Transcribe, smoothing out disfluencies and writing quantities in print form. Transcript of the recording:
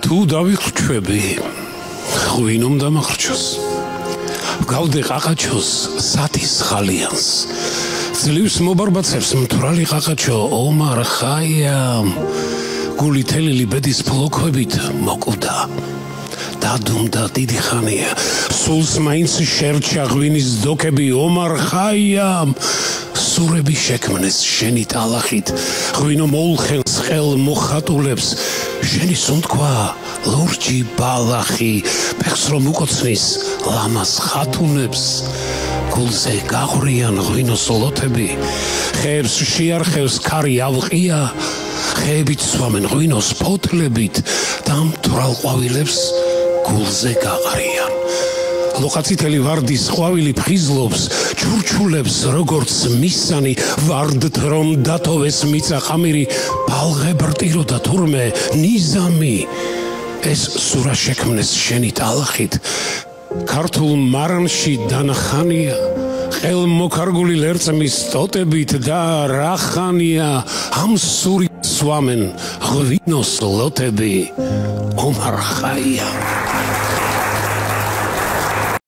თუ დავიხრჩვები ღვინომ დამახრჩოს გავდე ყაყაჩოს სათის ხალიანს ძლივს მობარბაცებს მთვრალი ყაყაჩო ომარ ხაია გული თელილი ბედის ფლოქვებით მოკვდა დადუმდა დიდი ხანია სულს მაინც შერჩა ღვინის დოქები ომარ ხაია სურები შექმნეს შენი ტალახით ღვინო მოულხენს ყელ მოხატულებს შენი სუნთქვა ლურჯი ბალახი ფეხს რომ უკოცნის ლამას ხათუნებს გულზე გაყრიან ღვინოს ლოთები ხეებს შეარხევს ქარი ავყია ხეებით სვამენ ღვინოს ფოთლებით და მთვრალ ყვავილებს გულზე გაყრიან ლოყაცითელი ვარდის ყვავილი ფხიზლობს ჩურჩულებს როგორც მისანი ვარდთ რომ დათოვეს მიცა ხამირი ბალღე ბრტირო და თურმე ნიზამი ეს სურა შექმნეს შენი ტალახით ქართულ მარანში დანახანია ყელ მოქარგული ლერწმის ტოტებით და რახანია ამ სური სვამენ ღვინოს ლოთები ომარ ხაია